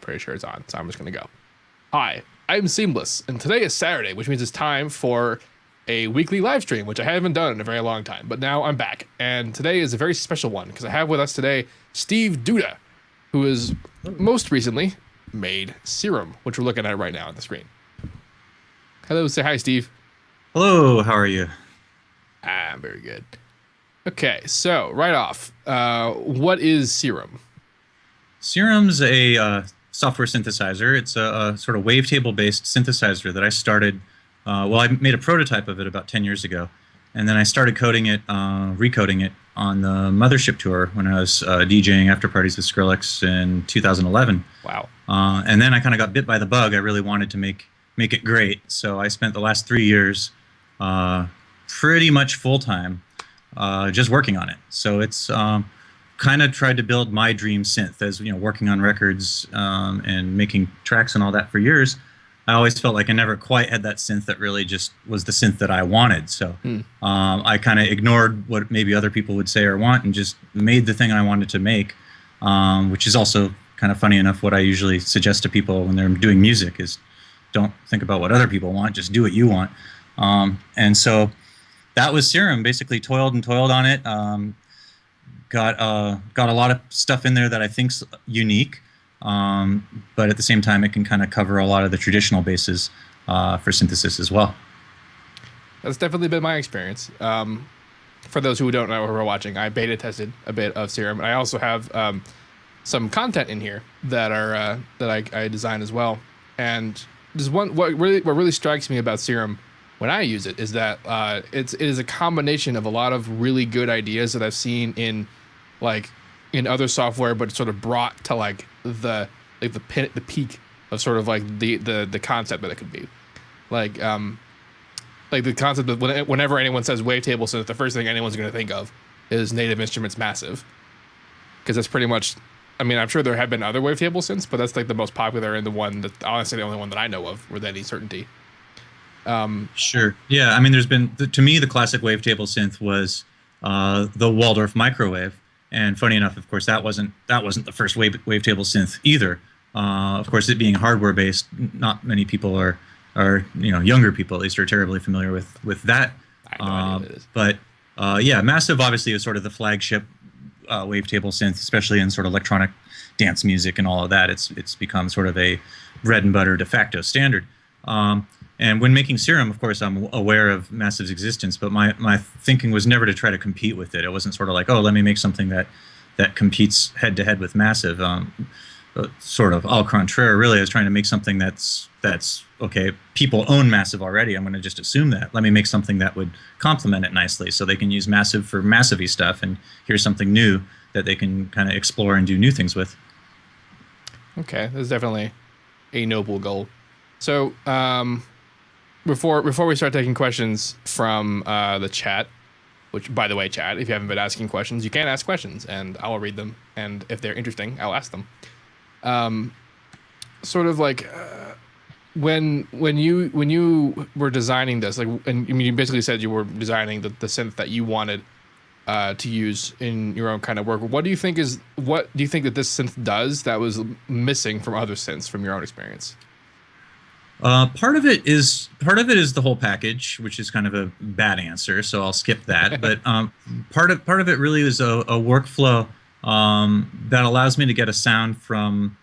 pretty sure it's on, so I'm just gonna go. Hi, I'm Seamless, and today is Saturday, which means it's time for a weekly live stream, which I haven't done in a very long time, but now I'm back. And today is a very special one, because I have with us today Steve Duda, who has most recently made Serum, which we're looking at right now on the screen. Hello, say hi, Steve. Hello, how are you? I'm very good. Okay, so right off, what is Serum? Serum's a software synthesizer. It's a sort of wavetable-based synthesizer that I started. Well, I made a prototype of it about 10 years ago, and then I started coding it, recoding it on the Mothership tour when I was DJing after parties with Skrillex in 2011. Wow. And then I kind of got bit by the bug. I really wanted to make it great, so I spent the last 3 years pretty much full-time just working on it. So it's kind of tried to build my dream synth. As you know, working on records and making tracks and all that for years, I always felt like I never quite had that synth that really just was the synth that I wanted. So I kind of ignored what maybe other people would say or want and just made the thing I wanted to make, which is also kind of funny enough what I usually suggest to people when they're doing music is don't think about what other people want, just do what you want. And so that was Serum. Basically toiled and toiled on it. Got a lot of stuff in there that I think's unique, but at the same time, it can kind of cover a lot of the traditional bases for synthesis as well. That's definitely been my experience. For those who don't know who are watching, I beta tested a bit of Serum, and I also have some content in here that are that I designed as well. And just what really strikes me about Serum when I use it is that it is a combination of a lot of really good ideas that I've seen in other software, but sort of brought to the peak of sort of the concept that it could be. Like the concept of whenever anyone says wavetable synth, the first thing anyone's going to think of is Native Instruments Massive, because that's pretty much. I mean, I'm sure there have been other wavetable synths, but that's like the most popular and the one that honestly the only one that I know of with any certainty. Sure. Yeah. I mean, there's been to me the classic wavetable synth was the Waldorf microwave, and funny enough, of course, that wasn't the first wavetable synth either. Of course, it being hardware based, not many people are younger people at least are terribly familiar with that. I have no idea what it is. But yeah, Massive obviously is sort of the flagship wavetable synth, especially in sort of electronic dance music and all of that. It's become sort of a bread and butter de facto standard. And when making Serum, of course, I'm aware of Massive's existence, but my thinking was never to try to compete with it. It wasn't sort of like, oh, let me make something that competes head-to-head with Massive. Sort of au contraire, really, I was trying to make something that's okay, people own Massive already. I'm going to just assume that. Let me make something that would complement it nicely so they can use Massive for Massive-y stuff, and here's something new that they can kind of explore and do new things with. Okay, that's definitely a noble goal. So, before we start taking questions from the chat, which, by the way, chat, if you haven't been asking questions, you can ask questions, and I will read them, and if they're interesting, I'll ask them. Sort of like when you were designing this, like, and I mean, you basically said you were designing the synth that you wanted to use in your own kind of work. What do you think that this synth does that was missing from other synths from your own experience? Part of it is the whole package, which is kind of a bad answer, so I'll skip that. But part of it really is a workflow that allows me to get a sound from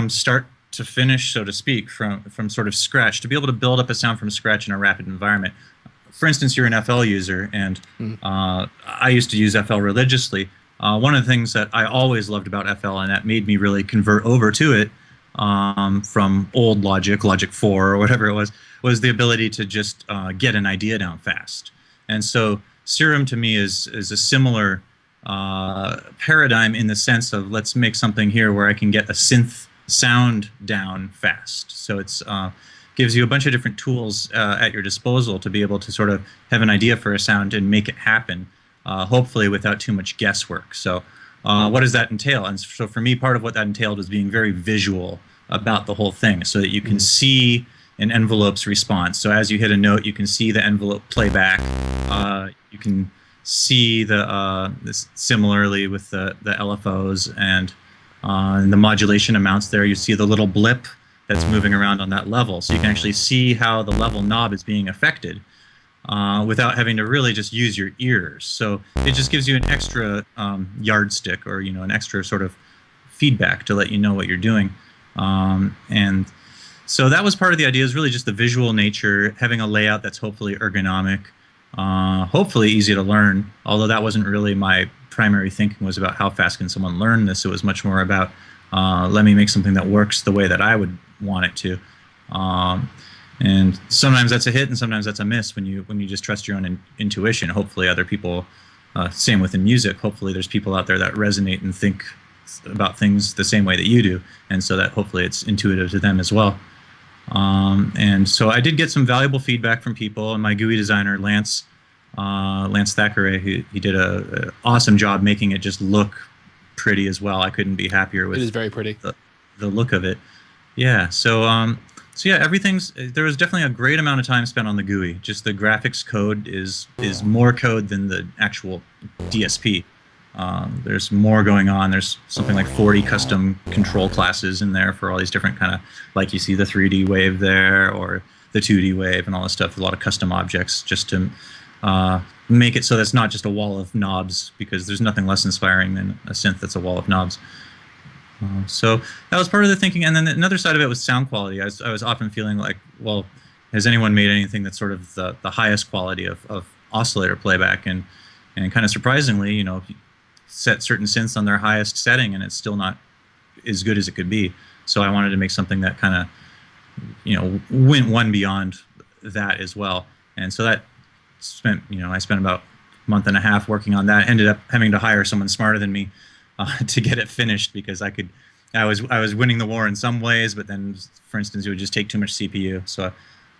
start to finish, so to speak, from sort of scratch, to be able to build up a sound from scratch in a rapid environment. For instance, you're an FL user, and I used to use FL religiously. One of the things that I always loved about FL, and that made me really convert over to it, from old Logic 4 or whatever it was the ability to just get an idea down fast. And so Serum to me is a similar paradigm in the sense of let's make something here where I can get a synth sound down fast. So it's gives you a bunch of different tools at your disposal to be able to sort of have an idea for a sound and make it happen, hopefully without too much guesswork. So what does that entail? And so for me, part of what that entailed was being very visual about the whole thing so that you can see an envelope's response. So as you hit a note, you can see the envelope play back. You can see the similarly with the LFOs, and And the modulation amounts there, you see the little blip that's moving around on that level. So you can actually see how the level knob is being affected without having to really just use your ears. So it just gives you an extra yardstick, or an extra sort of feedback to let you know what you're doing. And so that was part of the idea, is really just the visual nature, having a layout that's hopefully ergonomic, hopefully easy to learn, although that wasn't really my primary thinking, was about how fast can someone learn this. It was much more about let me make something that works the way that I would want it to. And sometimes that's a hit, and sometimes that's a miss when you just trust your own intuition. Hopefully other people, same within music, hopefully there's people out there that resonate and think about things the same way that you do, and so that hopefully it's intuitive to them as well. And so I did get some valuable feedback from people, and my GUI designer Lance Thackeray, he did a awesome job making it just look pretty as well. I couldn't be happier with it. Is very pretty. The look of it. Yeah. So yeah, there was definitely a great amount of time spent on the GUI. Just the graphics code is more code than the actual DSP. There's more going on. There's something like 40 custom control classes in there for all these different kind of, like you see the 3D wave there, or the 2D wave, and all this stuff. A lot of custom objects just to make it so that's not just a wall of knobs, because there's nothing less inspiring than a synth that's a wall of knobs. So that was part of the thinking. And then another side of it was sound quality. I was often feeling like, well, has anyone made anything that's sort of the highest quality of oscillator playback? And kind of surprisingly, you set certain synths on their highest setting and it's still not as good as it could be. So I wanted to make something that kind of, went one beyond that as well. And so that I spent about a month and a half working on that. Ended up having to hire someone smarter than me to get it finished, because I was winning the war in some ways, but then, for instance, it would just take too much CPU. So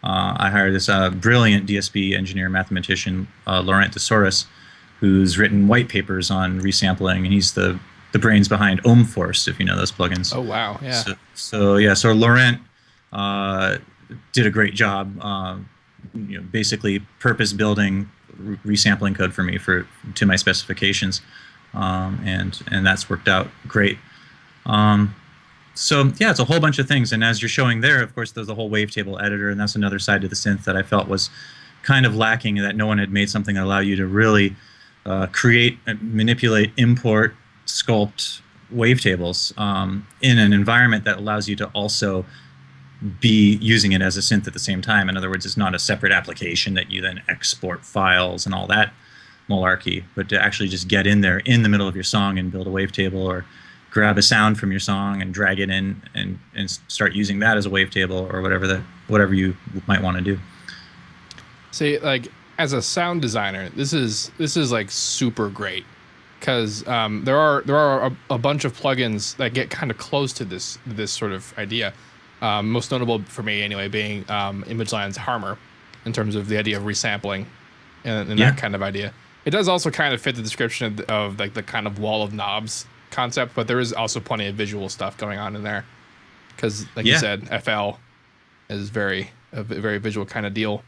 I hired this brilliant DSP engineer, mathematician, Laurent Desoris, who's written white papers on resampling, and he's the brains behind Ohm Force, if you know those plugins. Oh wow, yeah. So Laurent did a great job, basically purpose building resampling code for me to my specifications. And that's worked out great. So yeah, it's a whole bunch of things. And as you're showing there, of course, there's the whole Wavetable editor, and that's another side to the synth that I felt was kind of lacking, that no one had made something that allowed you to really create, manipulate, import, sculpt wavetables in an environment that allows you to also be using it as a synth at the same time. In other words, it's not a separate application that you then export files and all that malarkey, but to actually just get in there in the middle of your song and build a wavetable, or grab a sound from your song and drag it in and start using that as a wavetable, or whatever you might want to do. See, like as a sound designer, this is like super great, because there are a bunch of plugins that get kind of close to this sort of idea. Most notable for me anyway being ImageLine's Harmor, in terms of the idea of resampling and that kind of idea. It does also kind of fit the description of like the kind of wall of knobs concept, but there is also plenty of visual stuff going on in there, because like you said, FL is a very visual kind of deal.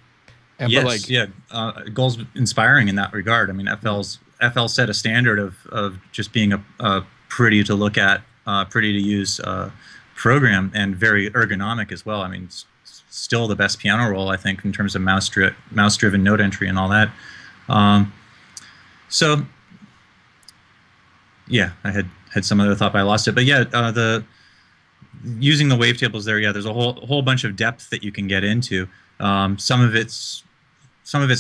And yes, Goal's inspiring in that regard. I mean, FL set a standard of just being a pretty to look at, pretty to use program, and very ergonomic as well. I mean, still the best piano roll, I think, in terms of mouse-driven note entry and all that. So, yeah, I had some other thought, but I lost it. But yeah, using the wavetables there, there's a whole bunch of depth that you can get into. Some of it's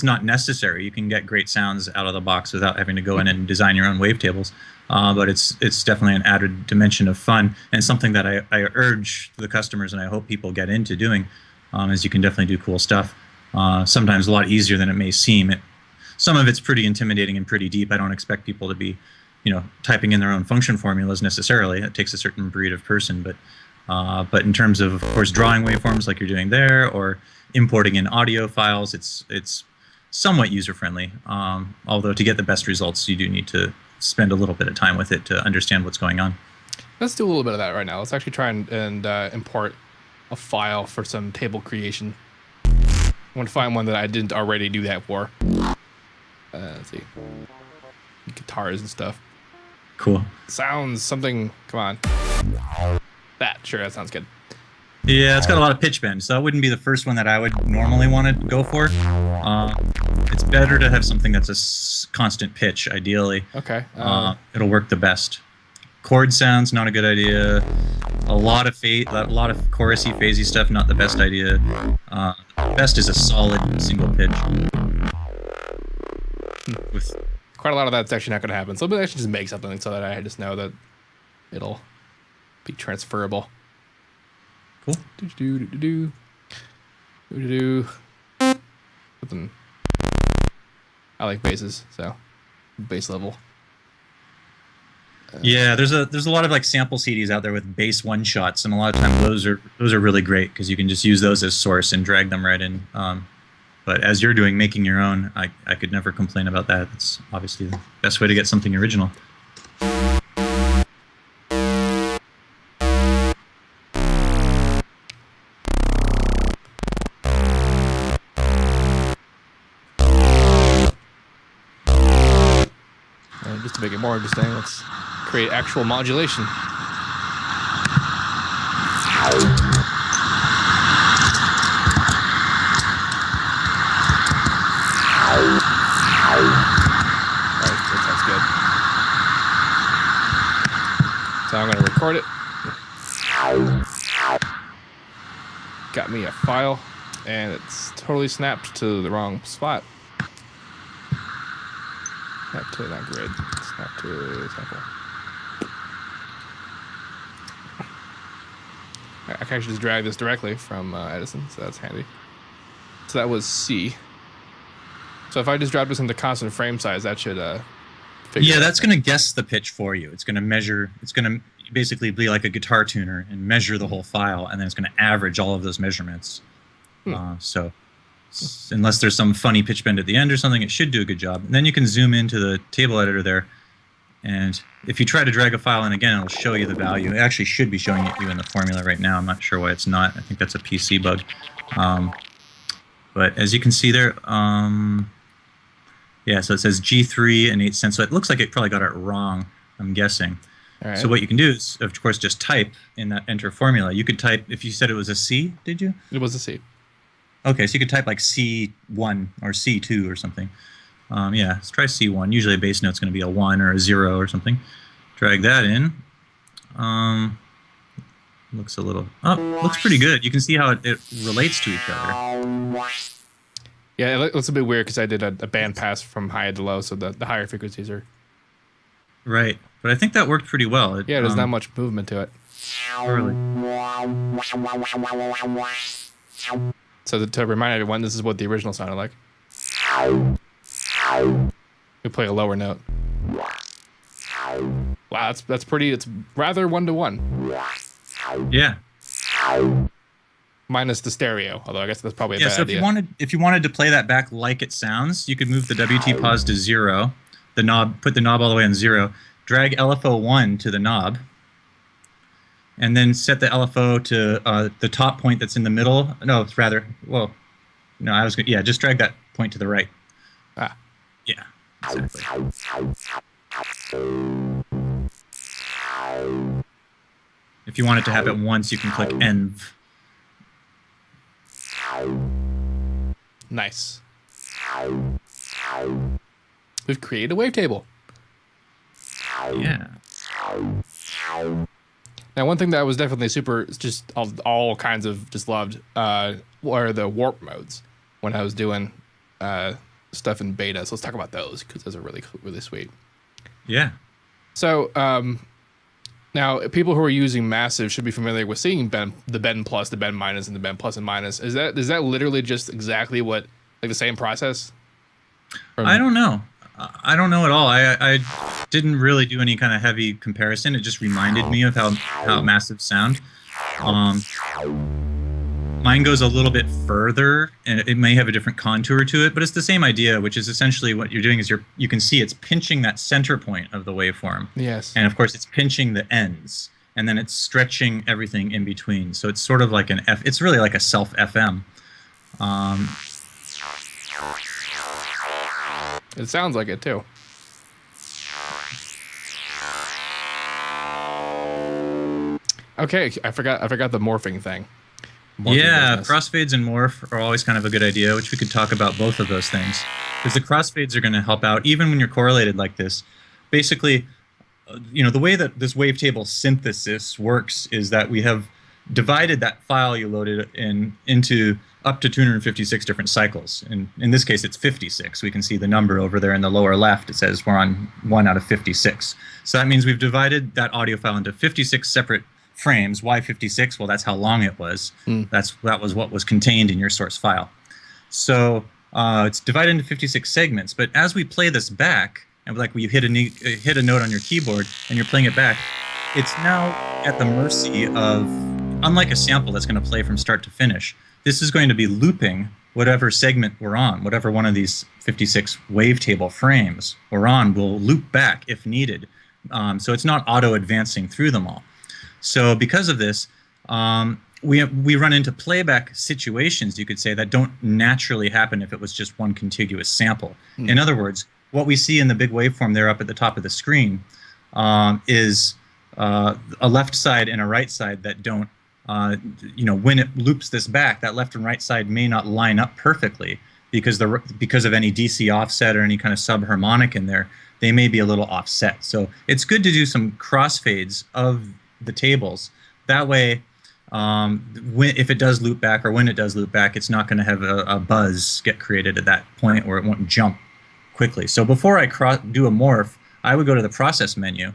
not necessary. You can get great sounds out of the box without having to go in and design your own wavetables. But it's definitely an added dimension of fun, and something that I urge the customers, and I hope people get into doing, is you can definitely do cool stuff. Sometimes a lot easier than it may seem. Some of it's pretty intimidating and pretty deep. I don't expect people to be, typing in their own function formulas necessarily. It takes a certain breed of person, but in terms of course, drawing waveforms like you're doing there, or importing in audio files, it's somewhat user-friendly. Although to get the best results, you do need to spend a little bit of time with it to understand what's going on. Let's do a little bit of that right now. Let's actually try and import a file for some table creation. I want to find one that I didn't already do that for. Let's see. Guitars and stuff. Cool. Sounds something. Come on. That sure. That sounds good. Yeah, it's got a lot of pitch bend, so that wouldn't be the first one that I would normally want to go for. It's better to have something that's a constant pitch, ideally. Okay. It'll work the best. Chord sounds, not a good idea. A lot of chorusy, phasey stuff, not the best idea. Best is a solid single pitch. With quite a lot of that's actually not going to happen. So maybe I should just make something so that I just know that it'll be transferable. Cool. Something. I like basses, so bass level. Yeah, there's a lot of like sample CDs out there with bass one shots, and a lot of times those are really great because you can just use those as source and drag them right in. But as you're doing, making your own, I could never complain about that. It's obviously the best way to get something original. And just to make it more interesting, let's create actual modulation. So I'm going to record it. Got me a file, and it's totally snapped to the wrong spot. Snap to that grid. Snap to sample. I can actually just drag this directly from Edison, so that's handy. So that was C. So if I just drop this into constant frame size, that should yeah, that's going to guess the pitch for you. It's going to measure. It's going to basically be like a guitar tuner and measure the whole file, and then it's going to average all of those measurements. So unless there's some funny pitch bend at the end or something, it should do a good job. And then you can zoom into the table editor there, and if you try to drag a file in again, it'll show you the value. It actually should be showing it you in the formula right now. I'm not sure why it's not. I think that's a PC bug. But as you can see there, yeah, so it says G3 and 8 cents. So it looks like it probably got it wrong, I'm guessing. All right. So what you can do is, of course, just type in that enter formula. You could type, if you said it was a C, did you? It was a C. Okay, so you could type like C1 or C2 or something. Yeah, let's try C1. Usually a bass note's going to be a 1 or a 0 or something. Drag that in. Looks a little... Oh, looks pretty good. You can see how it relates to each other. Yeah, it looks a bit weird because I did a band pass from high to low, so the higher frequencies are... Right, but I think that worked pretty well. Yeah, there's not much movement to it. Really. So to remind everyone, this is what the original sounded like. We play a lower note. Wow, that's pretty. It's rather 1-to-1. Yeah. Minus the stereo, although I guess that's probably a bad so idea. if you wanted to play that back like it sounds, you could move the WT pause to 0, the knob, put the knob all the way on 0, drag LFO1 to the knob, and then set the LFO to the top point that's in the middle. No, it's rather, well, no, I was gonna, yeah, just drag that point to the right. Ah. Yeah, exactly. If you want it to happen once, you can click ENV. Nice. We've created a wavetable. Yeah. Now, one thing that was definitely super, just all kinds of just loved, were the warp modes when I was doing stuff in beta. So let's talk about those because those are really, really sweet. Yeah. So now people who are using Massive should be familiar with seeing the bend plus, the bend minus, and the bend plus and minus. Is that literally just exactly what, like the same process? I don't know. I don't know at all. I didn't really do any kind of heavy comparison. It just reminded me of how Massive sound. Mine goes a little bit further, and it may have a different contour to it, but it's the same idea, which is essentially what you're doing is you can see it's pinching that center point of the waveform. Yes. And of course, it's pinching the ends, and then it's stretching everything in between. So it's sort of like it's really like a self FM. It sounds like it too. Okay, I forgot the morphing thing. Morphing Yeah, business. crossfades and morph are always kind of a good idea, which we could talk about both of those things. Because the crossfades are going to help out even when you're correlated like this. Basically, the way that this wavetable synthesis works is that we have divided that file you loaded into up to 256 different cycles. And in this case, it's 56. We can see the number over there in the lower left. It says we're on 1 out of 56. So that means we've divided that audio file into 56 separate frames. Why 56? Well, that's how long it was. That was what was contained in your source file. So it's divided into 56 segments. But as we play this back, and like when you hit a note on your keyboard and you're playing it back, it's now at the mercy of, unlike a sample that's going to play from start to finish, this is going to be looping whatever segment we're on, whatever one of these 56 wavetable frames we're on will loop back if needed. So it's not auto-advancing through them all. So because of this, we run into playback situations, you could say, that don't naturally happen if it was just one contiguous sample. In other words, what we see in the big waveform there up at the top of the screen is a left side and a right side that don't, when it loops this back, that left and right side may not line up perfectly because of any DC offset or any kind of subharmonic in there. They may be a little offset. So it's good to do some crossfades of the tables. That way, if it does loop back or when it does loop back, it's not going to have a buzz get created at that point where it won't jump quickly. So before I do a morph, I would go to the process menu,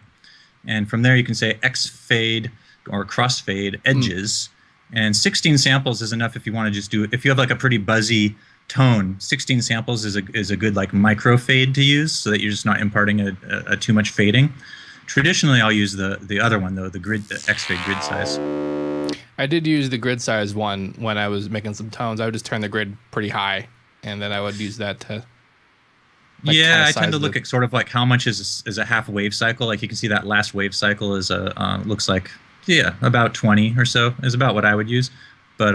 and from there you can say X fade or crossfade edges, and 16 samples is enough if you want to just do it. If you have like a pretty buzzy tone, 16 samples is a good like micro fade to use, so that you're just not imparting a too much fading. Traditionally, I'll use the other one though, the X fade grid size. I did use the grid size one when I was making some tones. I would just turn the grid pretty high, and then I would use that to. Yeah, I tend to look at sort of like how much is a half wave cycle. Like you can see that last wave cycle is looks like about 20 or so is about what I would use, but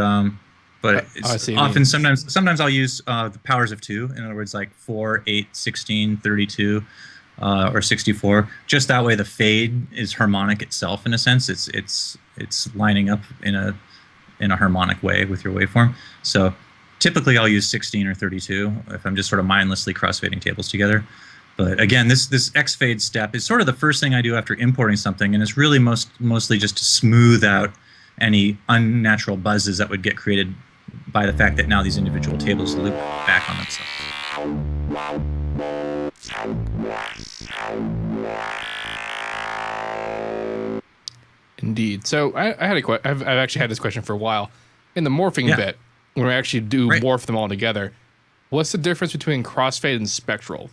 it's often sometimes I'll use the powers of 2. In other words, like 4, 8, 16, 32, or 64. Just that way, the fade is harmonic itself in a sense. It's lining up in a harmonic way with your waveform. So typically I'll use 16 or 32 if I'm just sort of mindlessly crossfading tables together. But again, this X fade step is sort of the first thing I do after importing something, and it's really mostly just to smooth out any unnatural buzzes that would get created by the fact that now these individual tables loop back on themselves. Indeed. So I had I've actually had this question for a while. In the morphing bit, when we actually do morph them all together, what's the difference between crossfade and spectral?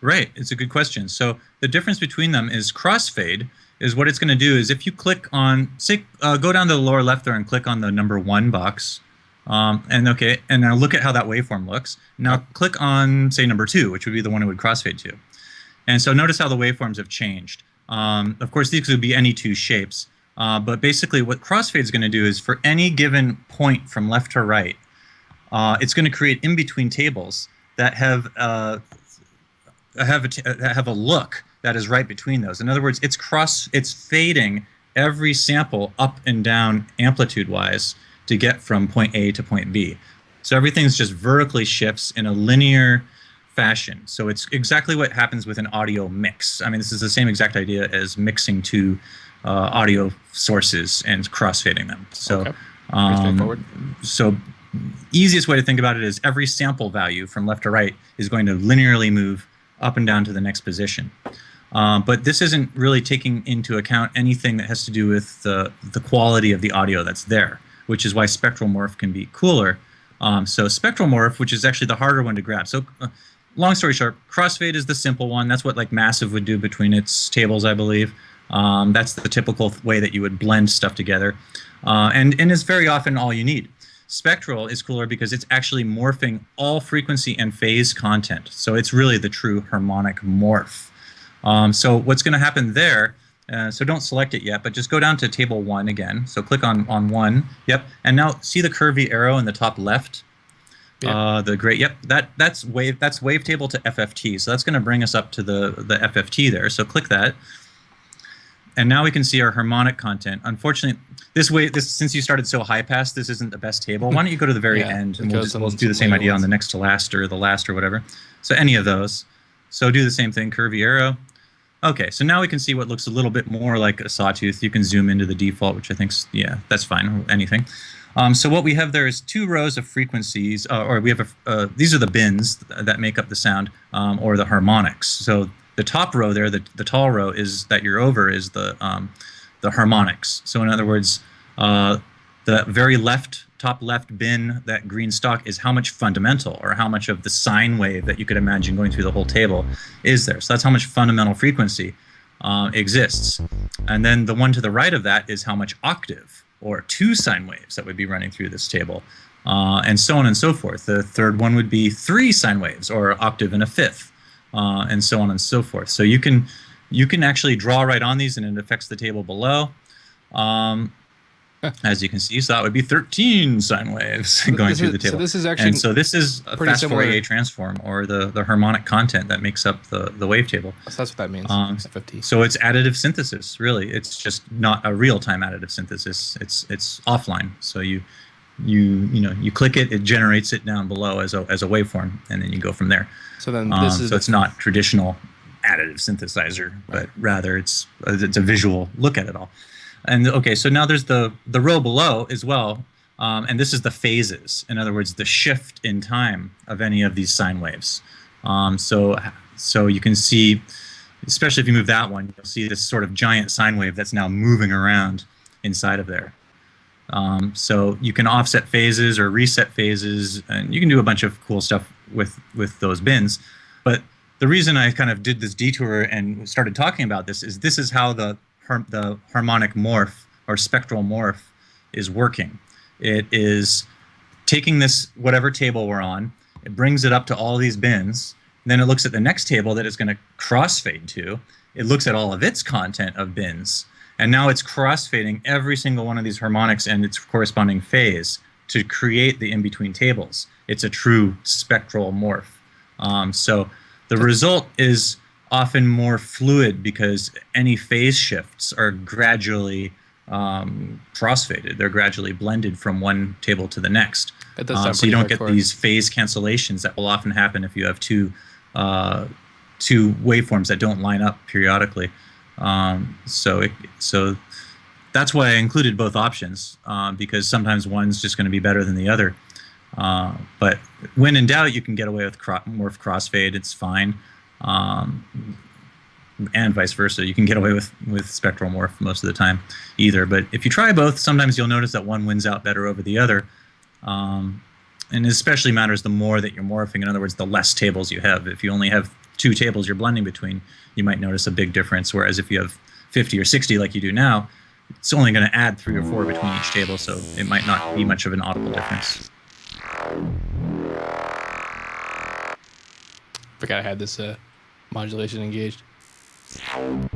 Right, it's a good question. So the difference between them is crossfade is what it's going to do is if you click on, say, go down to the lower left there and click on the number 1 box, and now look at how that waveform looks. Now click on, say, number 2, which would be the one it would crossfade to. And so notice how the waveforms have changed. Of course, these could be any 2 shapes, but basically what crossfade is going to do is for any given point from left to right, it's going to create in-between tables that have a look that is right between those. In other words, it's fading every sample up and down amplitude-wise to get from point A to point B. So everything's just vertically shifts in a linear fashion. So it's exactly what happens with an audio mix. I mean, this is the same exact idea as mixing 2 audio sources and crossfading them. So, pretty straightforward. So easiest way to think about it is every sample value from left to right is going to linearly move up and down to the next position. But this isn't really taking into account anything that has to do with the quality of the audio that's there, which is why spectral morph can be cooler. So spectral morph, which is actually the harder one to grab. So long story short, crossfade is the simple one. That's what like Massive would do between its tables, I believe. That's the typical way that you would blend stuff together. And is very often all you need. Spectral is cooler because it's actually morphing all frequency and phase content. So it's really the true harmonic morph. So what's going to happen there, so don't select it yet, but just go down to table 1 again. So click on 1. Yep. And now see the curvy arrow in the top left? The gray, yep, that's wavetable to FFT. So that's going to bring us up to the FFT there. So click that. And now we can see our harmonic content. Unfortunately, since you started so high pass, this isn't the best table. Why don't you go to the very end, and we'll do the same idea on the next to last or the last or whatever. So any of those. So do the same thing, curvy arrow. Okay, so now we can see what looks a little bit more like a sawtooth. You can zoom into the default, which I think's, yeah, that's fine, or anything. So what we have there is 2 rows of frequencies, or we have these are the bins that make up the sound, or the harmonics. So the top row there, the tall row is that you're over is the harmonics. So in other words, the very top left bin, that green stock, is how much fundamental, or how much of the sine wave that you could imagine going through the whole table is there. So that's how much fundamental frequency exists. And then the one to the right of that is how much octave, or 2 sine waves that would be running through this table, and so on and so forth. The third one would be 3 sine waves, or octave and a fifth, and so on and so forth. So you can actually draw right on these, and it affects the table below. As you can see, so that would be 13 sine waves going through the table. So this is actually, and so this is a fast Fourier transform, or the harmonic content that makes up the wavetable. So that's what that means. 50. So it's additive synthesis, really. It's just not a real-time additive synthesis. It's offline. So you click it, it generates it down below as a waveform, and then you go from there. So then this is so it's not traditional additive synthesizer, but rather it's a visual look at it all. And okay, so now there's the row below as well, and this is the phases. In other words, the shift in time of any of these sine waves. So you can see, especially if you move that one, you'll see this sort of giant sine wave that's now moving around inside of there. So you can offset phases or reset phases, and you can do a bunch of cool stuff with those bins. But the reason I kind of did this detour and started talking about this is how the harmonic morph, or spectral morph, is working. It is taking this, whatever table we're on, it brings it up to all these bins, then it looks at the next table that it's going to crossfade to. It looks at all of its content of bins, and now it's crossfading every single one of these harmonics and its corresponding phase to create the in-between tables. It's a true spectral morph. So the result is often more fluid, because any phase shifts are gradually crossfaded. They're gradually blended from one table to the next. So you don't get these phase cancellations that will often happen if you have two waveforms that don't line up periodically. So that's why I included both options, because sometimes one's just going to be better than the other. But when in doubt, you can get away with morph crossfade. It's fine. And vice versa. You can get away with spectral morph most of the time either. But if you try both, sometimes you'll notice that one wins out better over the other. And it especially matters the more that you're morphing. In other words, the less tables you have. If you only have 2 tables you're blending between, you might notice a big difference. Whereas if you have 50 or 60 like you do now, it's only going to add 3 or 4 between each table, so it might not be much of an audible difference. Forgot I had this modulation engaged. It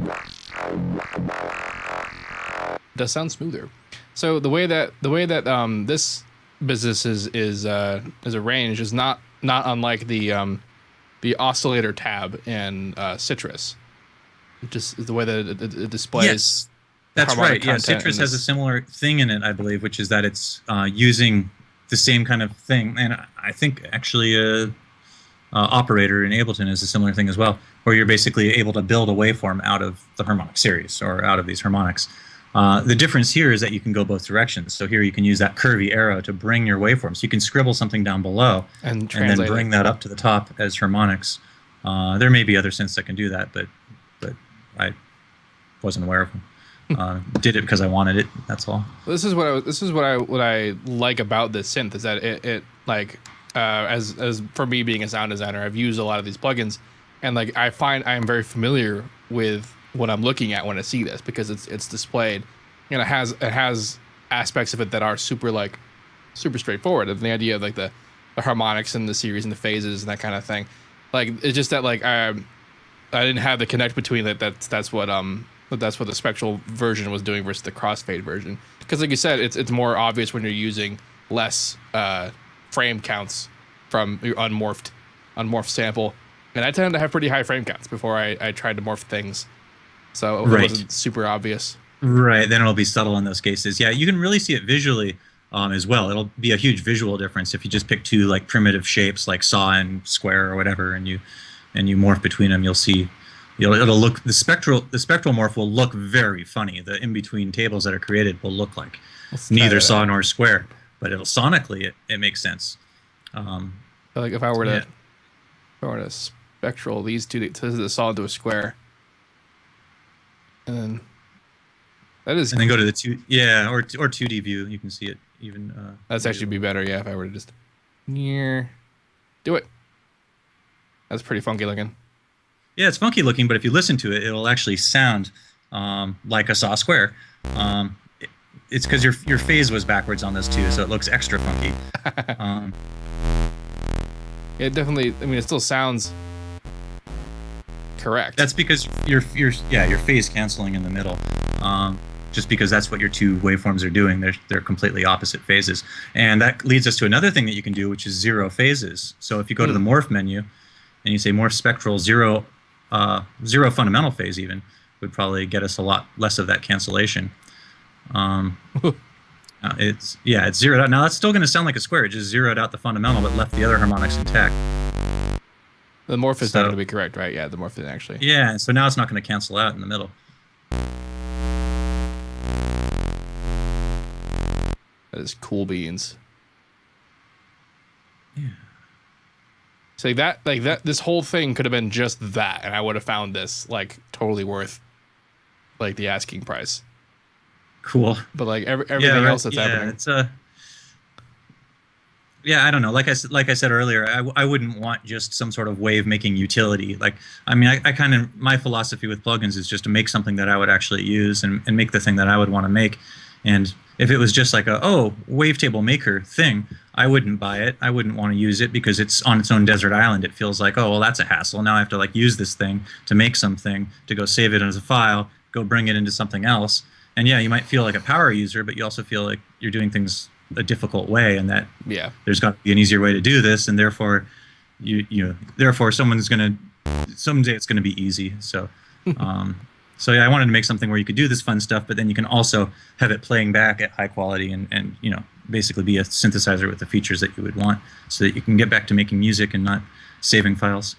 does sound smoother. So the way that this business is arranged is not unlike the Oscillator tab in Citrus. Just the way that it displays. Yes, that's right. Yeah, Citrus has a similar thing in it, I believe, which is that it's using the same kind of thing, and I think actually Operator in Ableton is a similar thing as well, where you're basically able to build a waveform out of the harmonic series, or out of these harmonics. The difference here is that you can go both directions. So here you can use that curvy arrow to bring your waveform. So you can scribble something down below and then bring that up to the top as harmonics. There may be other synths that can do that, but I wasn't aware of them. Did it because I wanted it. That's all. This is what I like about this synth, is that it like as for me being a sound designer, I've used a lot of these plugins, and like I find I am very familiar with what I'm looking at when I see this, because it's displayed, and it has aspects of it that are super straightforward. And the idea of like the harmonics and the series and the phases and that kind of thing, like it's just that like I didn't have the connect between that. That's what the Spectral version was doing versus the Crossfade version. Because like you said, it's more obvious when you're using less frame counts from your unmorphed sample. And I tend to have pretty high frame counts before I tried to morph things. so it Right. wasn't super obvious. Right, then it'll be subtle in those cases. Yeah, you can really see it visually as well. It'll be a huge visual difference if you just pick two like primitive shapes like saw and square or whatever, and you morph between them. You'll see, it'll look the spectral morph will look very funny. The in between tables that are created will look like neither saw nor square, but it'll sonically it makes sense. Like if I were to spectral these two to the saw into a square, and then that is, and then go to the or 2D view. You can see it even. That's actually be better, yeah. If I were to just do it, that's pretty funky looking. Yeah, it's funky looking, but if you listen to it, it'll actually sound like a saw square. It's because your phase was backwards on this too, so it looks extra funky. It definitely. I mean, it still sounds correct. That's because your phase canceling in the middle. Just because that's what your two waveforms are doing. They're completely opposite phases. And that leads us to another thing that you can do, which is zero phases. So if you go to the morph menu and you say morph spectral zero fundamental phase even, would probably get us a lot less of that cancellation. It's zeroed out. Now that's still going to sound like a square. It just zeroed out the fundamental but left the other harmonics intact. The morph is not going to be correct, right? Yeah, the morph didn't actually. Yeah, so now it's not going to cancel out in the middle. That is cool beans. Yeah. So that this whole thing could have been just that, and I would have found this like totally worth like the asking price. Cool. But like everything else that's happening. It's I don't know. Like I said earlier, I wouldn't want just some sort of wave making utility. Like, I mean, I kind of, my philosophy with plugins is just to make something that I would actually use and make the thing that I would want to make. And if it was just like a wavetable maker thing, I wouldn't buy it. I wouldn't want to use it because it's on its own desert island. It feels like, oh, well, that's a hassle. Now I have to like use this thing to make something, to go save it as a file, go bring it into something else. And yeah, you might feel like a power user, but you also feel like you're doing things a difficult way, and that there's got to be an easier way to do this, and therefore therefore someday it's gonna be easy. So so yeah, I wanted to make something where you could do this fun stuff, but then you can also have it playing back at high quality and basically be a synthesizer with the features that you would want, so that you can get back to making music and not saving files.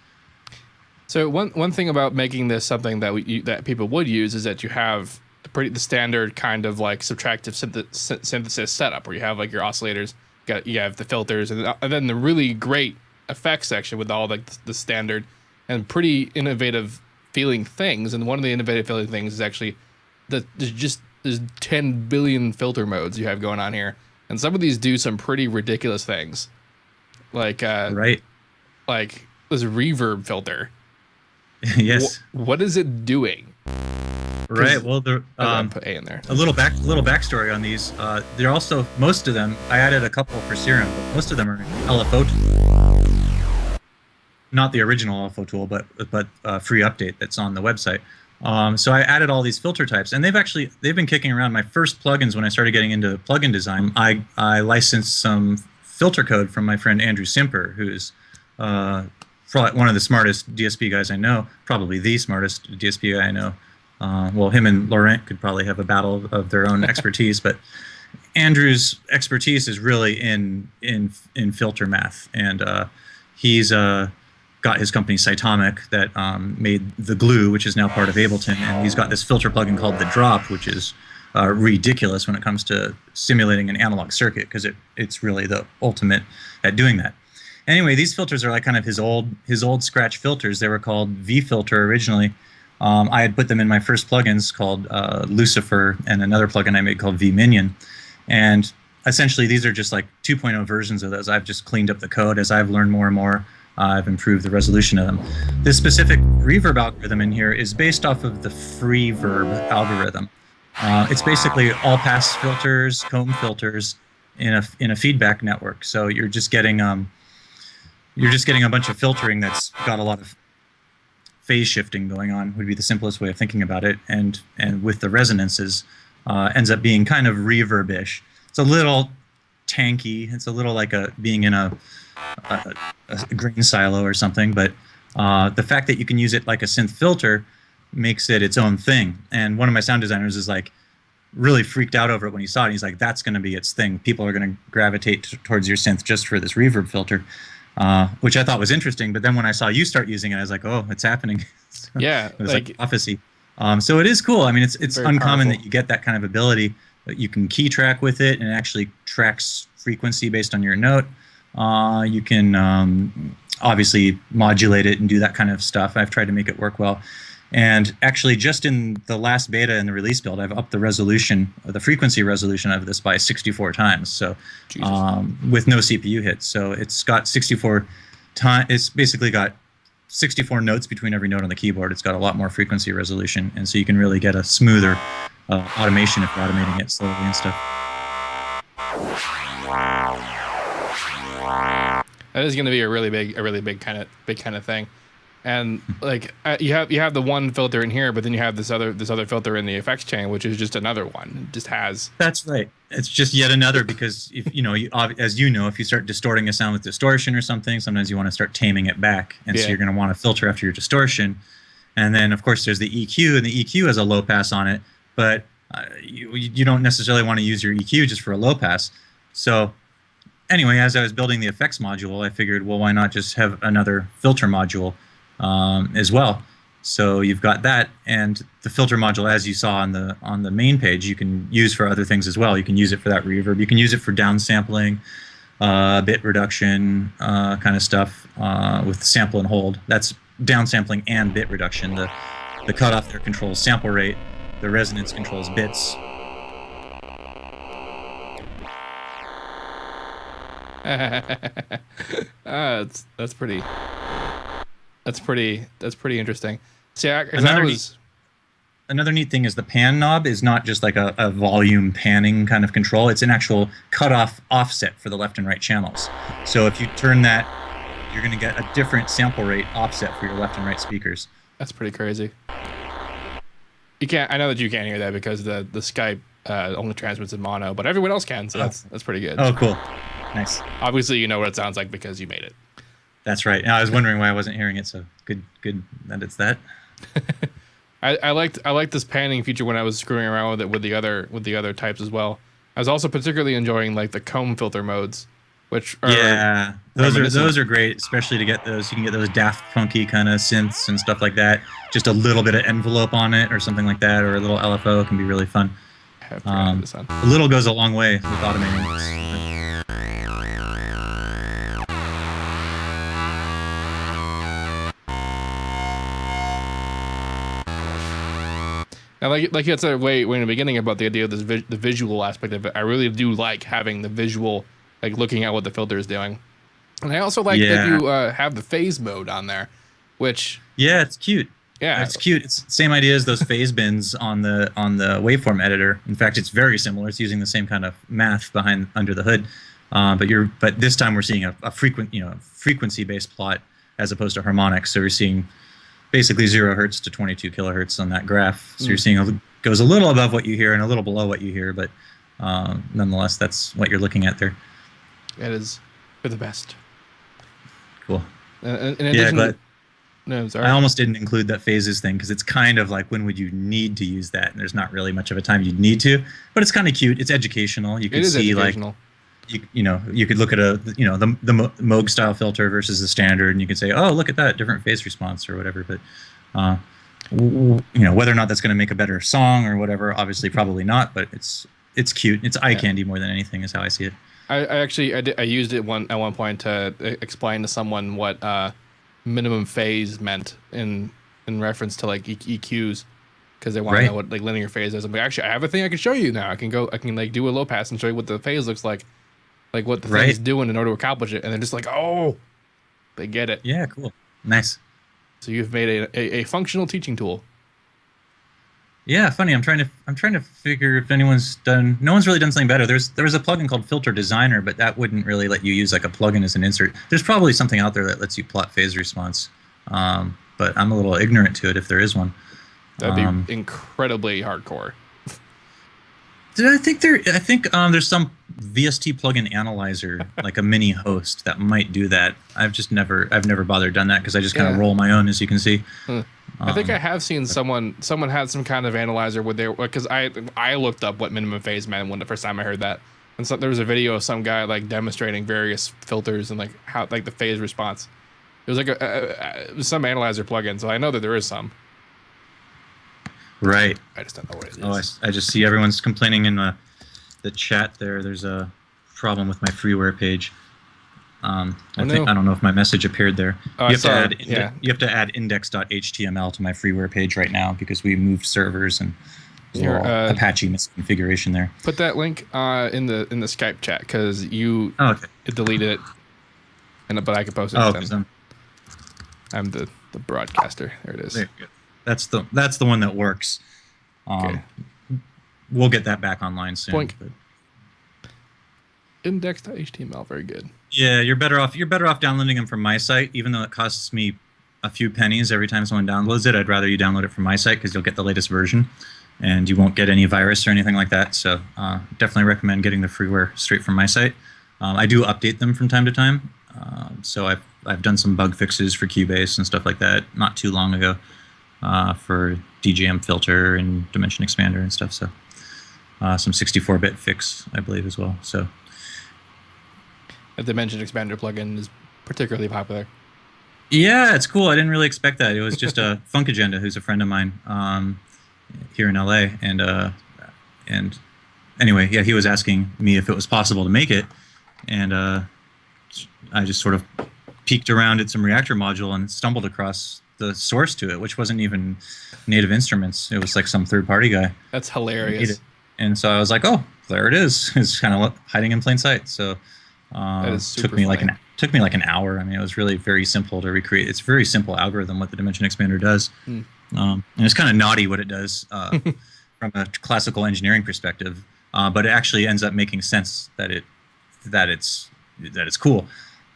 So one thing about making this something that that people would use is that you have the standard kind of like subtractive synthesis setup where you have like your oscillators, you have the filters, and then the really great effects section with all like the standard and pretty innovative feeling things. And one of the innovative feeling things is actually that there's 10 billion filter modes you have going on here, and some of these do some pretty ridiculous things, like like this reverb filter. Yes. What is it doing? Right. Well, put A in there. A little backstory on these. They're also, most of them, I added a couple for Serum, but most of them are LFO tool. Not the original LFO tool, but free update that's on the website. So I added all these filter types, and they've been kicking around. My first plugins when I started getting into plugin design, I licensed some filter code from my friend Andrew Simper, who's probably one of the smartest DSP guys I know, probably the smartest DSP guy I know. Well, him and Laurent could probably have a battle of their own expertise, but Andrew's expertise is really in filter math, and he's got his company Cytomic that made the Glue, which is now part of Ableton, and he's got this filter plugin called the Drop, which is ridiculous when it comes to simulating an analog circuit, because it's really the ultimate at doing that. Anyway, these filters are like kind of his old scratch filters. They were called V-Filter originally. I had put them in my first plugins called Lucifer, and another plugin I made called V-Minion. And essentially, these are just like 2.0 versions of those. I've just cleaned up the code as I've learned more and more. I've improved the resolution of them. This specific reverb algorithm in here is based off of the Freeverb algorithm. It's basically all-pass filters, comb filters in a feedback network. So you're just getting a bunch of filtering that's got a lot of phase shifting going on, would be the simplest way of thinking about it, and with the resonances ends up being kind of reverb-ish. It's a little tanky. It's a little like being in a grain silo or something, but the fact that you can use it like a synth filter makes it its own thing. And one of my sound designers is like really freaked out over it when he saw it. He's like, that's going to be its thing. People are going to gravitate towards your synth just for this reverb filter, which I thought was interesting. But then when I saw you start using it, I was like, oh, it's happening. So Yeah, it was like prophecy. So it is cool. I mean, it's uncommon powerful. that you get that kind of ability. That you can key track with it, and it actually tracks frequency based on your note. You can obviously modulate it and do that kind of stuff. I've tried to make it work well. And actually, just in the last beta in the release build, I've upped the resolution, the frequency resolution of this by 64 times. So with no CPU hits. So it's got 64 times. It's basically got 64 notes between every note on the keyboard. It's got a lot more frequency resolution, and so you can really get a smoother automation if you're automating it slowly and stuff. That is going to be a really big kind of thing. And like you have the one filter in here, but then you have this other filter in the effects chain, which is just another one. It just has. That's right. It's just yet another, because if as you know, if you start distorting a sound with distortion or something, sometimes you want to start taming it back, and so you're going to want to filter after your distortion. And then of course there's the EQ, and the EQ has a low pass on it, but you don't necessarily want to use your EQ just for a low pass. So anyway, as I was building the effects module, I figured, well, why not just have another filter module as well? So you've got that, and the filter module, as you saw on the main page, you can use for other things as well. You can use it for that reverb. You can use it for downsampling, bit reduction kind of stuff with sample and hold. That's downsampling and bit reduction. The cutoff there controls sample rate. The resonance controls bits. That's pretty interesting. See, Another neat thing is the pan knob is not just like a volume panning kind of control. It's an actual cutoff offset for the left and right channels. So if you turn that, you're going to get a different sample rate offset for your left and right speakers. That's pretty crazy. You can't. I know that you can't hear that because the Skype only transmits in mono, but everyone else can. So that's pretty good. Oh, cool. Nice. Obviously, you know what it sounds like because you made it. That's right. I was wondering why I wasn't hearing it. So good that it's that. I liked this panning feature when I was screwing around with it with the other types as well. I was also particularly enjoying like the comb filter modes, which are those are great, especially to get those. You can get those Daft Punky kind of synths and stuff like that. Just a little bit of envelope on it or something like that, or a little LFO can be really fun. A little goes a long way with automating this. Now, like you had said way in the beginning about the idea of the visual aspect of it, I really do like having the visual, like looking at what the filter is doing. And I also like that you have the phase mode on there, which it's cute. Yeah, it's cute. It's the same idea as those phase bins on the waveform editor. In fact, it's very similar. It's using the same kind of math under the hood. But this time we're seeing a frequency based plot as opposed to harmonics. So we're seeing basically 0 hertz to 22 kilohertz on that graph. So you're seeing goes a little above what you hear and a little below what you hear, but nonetheless, that's what you're looking at there. It is for the best. Cool. In addition, no, sorry. I almost didn't include that phases thing because it's kind of like, when would you need to use that? And there's not really much of a time you'd need to, but it's kind of cute. It's educational. You can see educational. Like, you could look at the Moog style filter versus the standard, and you could say, oh, look at that, different phase response or whatever. But whether or not that's going to make a better song or whatever, obviously probably not. But it's cute. It's eye candy more than anything is how I see it. I used it at one point to explain to someone what minimum phase meant in reference to like EQs, because they want to know what like linear phase is. I'm like, actually, I have a thing I can show you now. I can like do a low pass and show you what the phase looks like what the thing is doing in order to accomplish it. And they're just like, oh, they get it. Yeah, cool, nice. So you've made a functional teaching tool. Yeah, funny. I'm trying to figure if no one's really done something better. There was a plugin called Filter Designer, but that wouldn't really let you use like a plugin as an insert. There's probably something out there that lets you plot phase response, but I'm a little ignorant to it if there is one. That'd be incredibly hardcore. I think there's some VST plugin analyzer, like a mini host, that might do that. I've never bothered done that because I just kind of roll my own, as you can see. I think I have seen someone had some kind of analyzer with their, because I looked up what minimum phase meant when the first time I heard that, and so there was a video of some guy like demonstrating various filters and like how like the phase response. It was like it was some analyzer plugin, so I know that there is some. Right. I just don't know what it is. I just see everyone's complaining in the chat there. There's a problem with my freeware page. I don't know if my message appeared there. You have to add index.html to my freeware page right now because we moved servers and Apache misconfiguration there. Put that link in the Skype chat because you deleted it, but I can post it. I'm the broadcaster. There it is. There you go. That's the one that works. Okay. We'll get that back online soon. Boink. Index.html, very good. Yeah, you're better off downloading them from my site, even though it costs me a few pennies every time someone downloads it. I'd rather you download it from my site because you'll get the latest version, and you won't get any virus or anything like that. So definitely recommend getting the freeware straight from my site. I do update them from time to time. So I've done some bug fixes for Cubase and stuff like that not too long ago for DJM filter and dimension expander and stuff. So some 64-bit fix, I believe, as well. So. A dimension expander plugin is particularly popular. Yeah, it's cool. I didn't really expect that. It was just a Funk Agenda, who's a friend of mine here in LA, and anyway, yeah, he was asking me if it was possible to make it, and I just sort of peeked around at some Reactor module and stumbled across the source to it, which wasn't even Native Instruments. It was like some third-party guy. That's hilarious. And so I was like, oh, there it is. It's kind of hiding in plain sight. So. That is super took me like an hour. I mean, it was really very simple to recreate. It's a very simple algorithm what the dimension expander does, and it's kind of naughty what it does from a classical engineering perspective. But it actually ends up making sense that it's cool.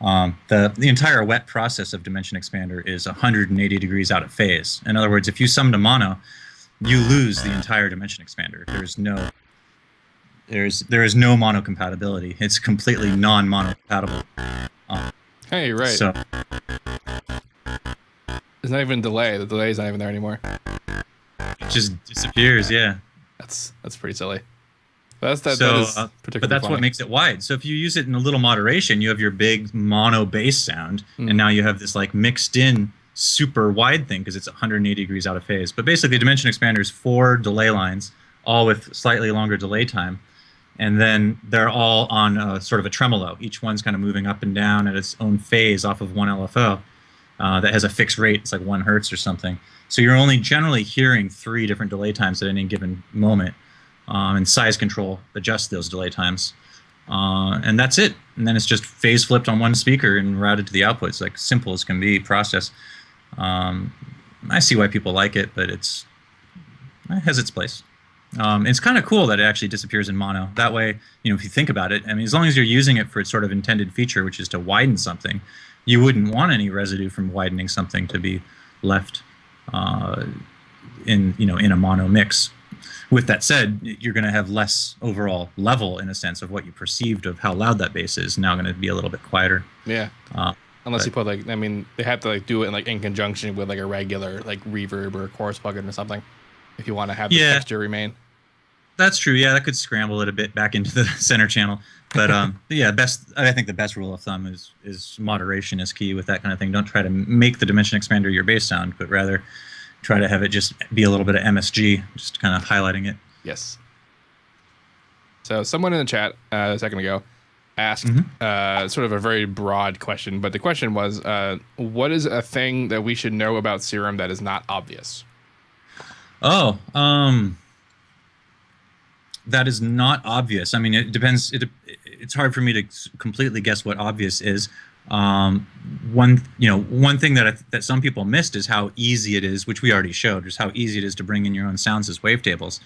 The entire wet process of dimension expander is 180 degrees out of phase. In other words, if you sum to mono, you lose the entire dimension expander. There is no mono compatibility. It's completely non-mono compatible. Hey, right. So there's not even delay. The delay's not even there anymore. It just disappears. Yeah. That's pretty silly. But that's funny. What makes it wide. So if you use it in a little moderation, you have your big mono bass sound, and now you have this like mixed in super wide thing because it's 180 degrees out of phase. But basically, dimension expander is 4 delay lines, all with slightly longer delay time. And then they're all on sort of a tremolo. Each one's kind of moving up and down at its own phase off of one LFO that has a fixed rate. It's like 1 hertz or something. So you're only generally hearing 3 different delay times at any given moment. And size control adjusts those delay times. And that's it. And then it's just phase flipped on one speaker and routed to the output. It's like simple as can be process. I see why people like it, but it has its place. It's kind of cool that it actually disappears in mono. That way, if you think about it, I mean, as long as you're using it for its sort of intended feature, which is to widen something, you wouldn't want any residue from widening something to be left in a mono mix. With that said, you're going to have less overall level in a sense of what you perceived of how loud that bass is. Now going to be a little bit quieter. Yeah. Unless you put they have to do it in conjunction with a regular reverb or chorus plugin or something. If you want to have the texture remain. That's true. Yeah, that could scramble it a bit back into the center channel. But I think the best rule of thumb is moderation is key with that kind of thing. Don't try to make the dimension expander your bass sound, but rather try to have it just be a little bit of MSG, just kind of highlighting it. Yes. So someone in the chat a second ago asked sort of a very broad question, but the question was, what is a thing that we should know about Serum that is not obvious? Oh, that is not obvious. I mean, it depends. It's hard for me to completely guess what obvious is. One thing that some people missed is how easy it is, which we already showed, just how easy it is to bring in your own sounds as wavetables.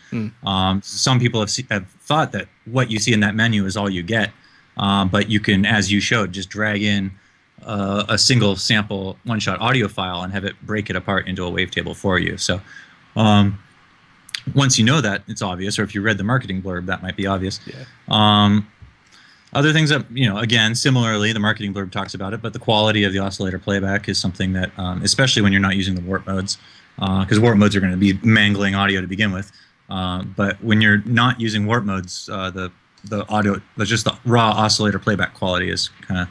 Some people have thought that what you see in that menu is all you get, but you can, as you showed, just drag in a single sample one-shot audio file and have it break it apart into a wavetable for you. So. Once you know that, it's obvious, or if you read the marketing blurb, that might be obvious. Yeah. Other things that, again, similarly, the marketing blurb talks about it, but the quality of the oscillator playback is something that, especially when you're not using the warp modes, because warp modes are going to be mangling audio to begin with. But when you're not using warp modes, the audio, just the raw oscillator playback quality is kind of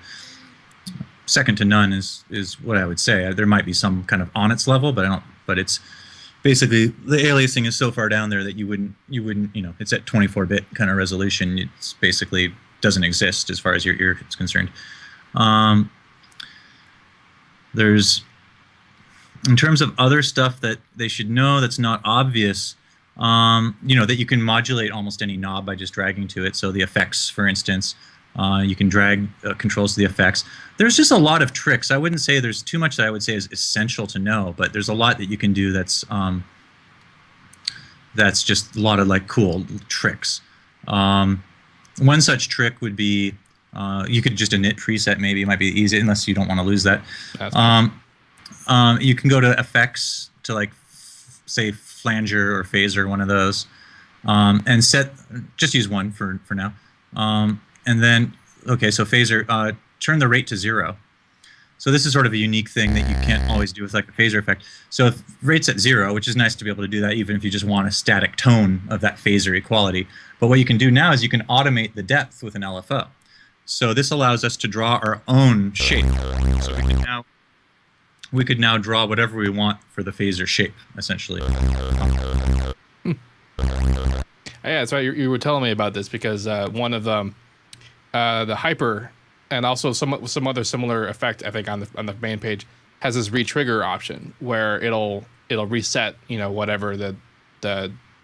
second to none. Is what I would say. There might be some kind of on its level, but I don't. But it's basically the aliasing is so far down there that you wouldn't it's at 24-bit kind of resolution. It's basically doesn't exist as far as your ear is concerned. There's, in terms of other stuff that they should know that's not obvious, that you can modulate almost any knob by just dragging to it. So the effects, for instance, you can drag controls to the effects. There's just a lot of tricks. I wouldn't say there's too much that I would say is essential to know, but there's a lot that you can do that's just a lot of like cool tricks. One such trick would be you could just init preset. Maybe it might be easy, unless you don't want to lose that. You can go to effects to like say flanger or phaser, one of those, and just use one for now. And then, okay, so phaser, turn the rate to 0. So this is sort of a unique thing that you can't always do with like a phaser effect. So if rate's at 0, which is nice to be able to do that even if you just want a static tone of that phaser equality. But what you can do now is you can automate the depth with an LFO. So this allows us to draw our own shape. So we could now draw whatever we want for the phaser shape, essentially. Yeah, that's right. You were telling me about this because one of the hyper and also some other similar effect, I think on the main page, has this retrigger option where it'll reset whatever the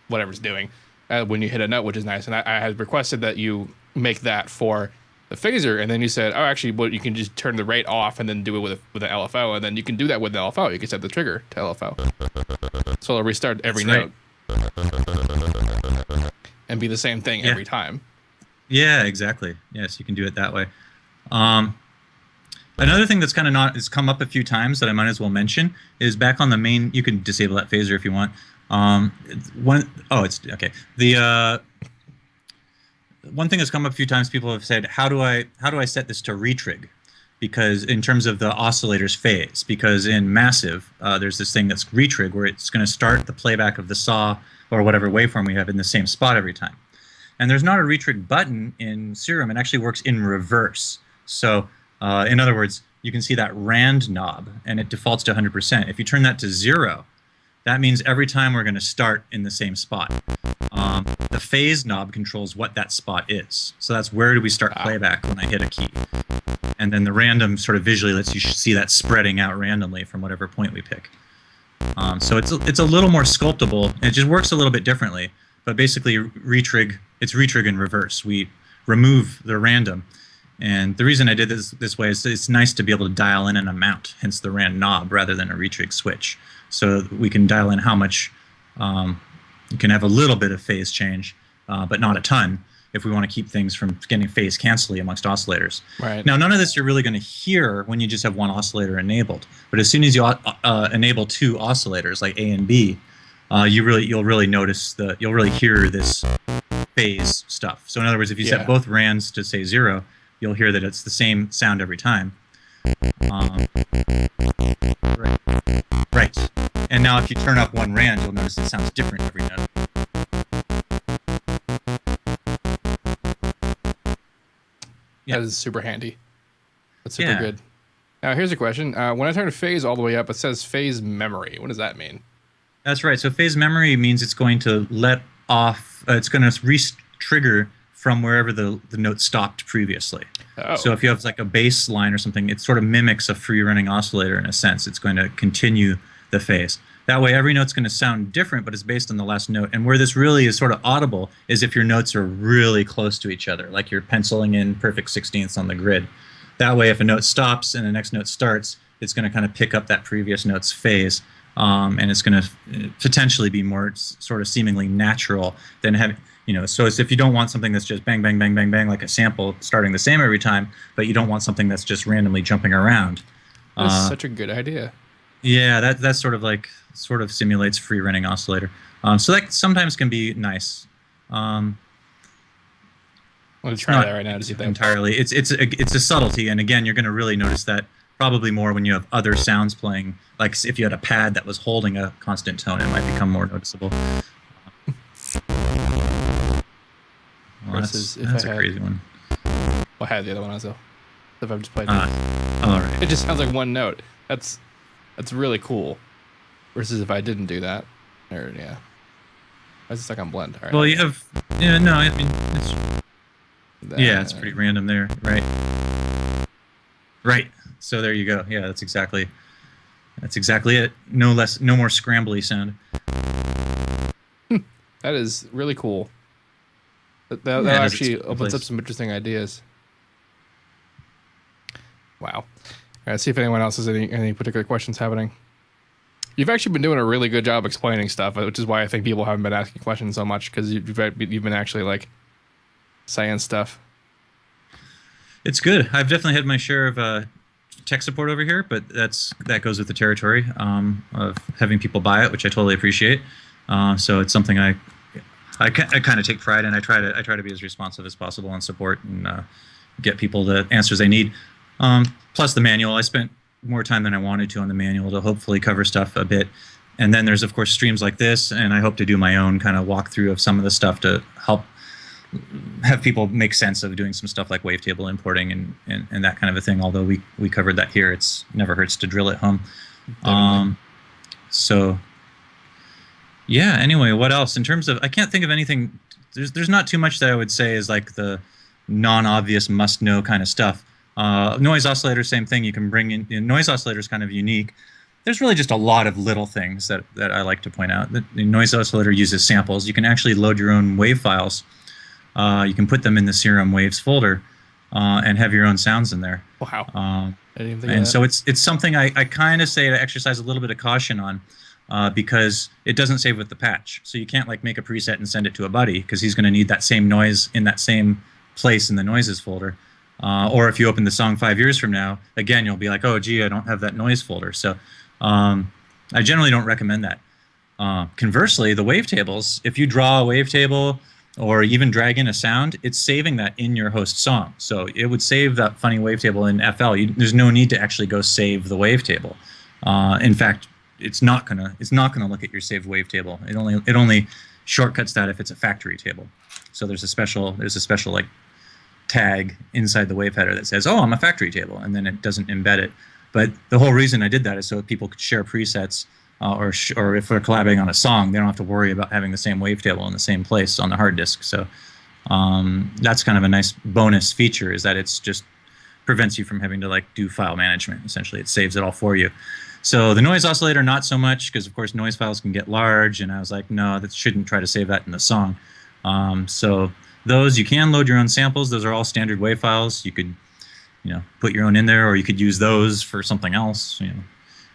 whatever's doing when you hit a note, which is nice. And I had requested that you make that for the phaser, and then you said, oh, actually, you can just turn the rate off and then do it with an LFO, and then you can do that with the LFO. You can set the trigger to LFO, so it'll restart every note and be the same thing every time. Yeah, exactly. Yes, you can do it that way. Another thing that's kind of has come up a few times that I might as well mention is back on the main. You can disable that phaser if you want. It's okay. The one thing that's come up a few times, people have said, how do I set this to retrig? Because in terms of the oscillator's phase, because in massive, there's this thing that's retrig where it's going to start the playback of the saw or whatever waveform we have in the same spot every time. And there's not a retrig button in Serum. It actually works in reverse. So in other words, you can see that rand knob, and it defaults to 100%. If you turn that to 0, that means every time we're going to start in the same spot. The phase knob controls what that spot is. So that's where do we start playback when I hit a key. And then the random sort of visually lets you see that spreading out randomly from whatever point we pick. So it's a little more sculptable. It just works a little bit differently. But basically, it's retrig in reverse. We remove the random. And the reason I did this way is it's nice to be able to dial in an amount, hence the rand knob, rather than a retrig switch. So we can dial in how much. You can have a little bit of phase change, but not a ton, if we want to keep things from getting phase cancelly amongst oscillators. Right. Now, none of this you're really going to hear when you just have one oscillator enabled. But as soon as you enable 2 oscillators, like A and B, you'll really notice you'll really hear this phase stuff. So in other words, if you set both rands to say 0, you'll hear that it's the same sound every time. Right. And now if you turn up one rand, you'll notice it sounds different every note. Yeah. That is super handy. That's super good. Now here's a question. When I turn phase all the way up, it says phase memory. What does that mean? That's right. So phase memory means it's going to let off, it's going to re-trigger from wherever the note stopped previously. Oh. So if you have like a bass line or something, it sort of mimics a free-running oscillator in a sense. It's going to continue the phase. That way every note's going to sound different, but it's based on the last note. And where this really is sort of audible is if your notes are really close to each other, like you're penciling in perfect 16ths on the grid. That way if a note stops and the next note starts, it's going to kind of pick up that previous note's phase. And it's going to potentially be more sort of seemingly natural than having, so it's if you don't want something that's just bang, bang, bang, bang, bang, like a sample starting the same every time, but you don't want something that's just randomly jumping around. That's such a good idea. Yeah, that's sort of simulates free running oscillator. So that sometimes can be nice. I'm gonna try that right now to see if that entirely. It's a subtlety, and again, you're going to really notice that probably more when you have other sounds playing. Like if you had a pad that was holding a constant tone, it might become more noticeable. Well, Versus that's a crazy one. Well, I had the other one also. If I've just played all right. It just sounds like one note. That's really cool. Versus if I didn't do that. Or, yeah. I was stuck on blend. All right. Well, you have... Yeah, no, I mean... it's pretty random there. Right. Right. So there you go. Yeah, that's exactly it. No more scrambly sound. That is really cool. That actually opens up some interesting ideas. Wow. All right, let's see if anyone else has any particular questions happening. You've actually been doing a really good job explaining stuff, which is why I think people haven't been asking questions so much, because you've been actually like saying stuff. It's good. I've definitely had my share of tech support over here, but that goes with the territory of having people buy it, which I totally appreciate. So it's something I kind of take pride in. I try to be as responsive as possible and support and get people the answers they need. Plus the manual, I spent more time than I wanted to on the manual to hopefully cover stuff a bit. And then there's of course streams like this, and I hope to do my own kind of walkthrough of some of the stuff to help have people make sense of doing some stuff like wavetable importing and that kind of a thing. Although we covered that here, it's never hurts to drill it home. So yeah, anyway, what else in terms of, I can't think of anything. There's not too much that I would say is like the non-obvious must-know kind of stuff. Noise oscillator, same thing. You can bring in noise oscillator is kind of unique. There's really just a lot of little things that I like to point out. The noise oscillator uses samples. You can actually load your own wave files. You can put them in the Serum waves folder and have your own sounds in there. Wow. And so it's something I kind of say to exercise a little bit of caution on because it doesn't save with the patch. So you can't like make a preset and send it to a buddy because he's going to need that same noise in that same place in the noises folder. Or if you open the song 5 years from now, again, you'll be like, oh, gee, I don't have that noise folder. So I generally don't recommend that. Conversely, the wavetables, if you draw a wavetable or even drag in a sound, it's saving that in your host song. So it would save that funny wavetable in FL. There's no need to actually go save the wavetable. In fact, it's not gonna look at your saved wavetable. It only shortcuts that if it's a factory table. So there's a special like tag inside the wave header that says, oh, I'm a factory table, and then it doesn't embed it. But the whole reason I did that is so that people could share presets, or if they're collaborating on a song, they don't have to worry about having the same wavetable in the same place on the hard disk. So that's kind of a nice bonus feature, is that it's just prevents you from having to like do file management. Essentially, it saves it all for you. So the noise oscillator, not so much, because of course noise files can get large, and I was like, no, that shouldn't try to save that in the song. So those, you can load your own samples. Those are all standard WAV files. You could, put your own in there, or you could use those for something else.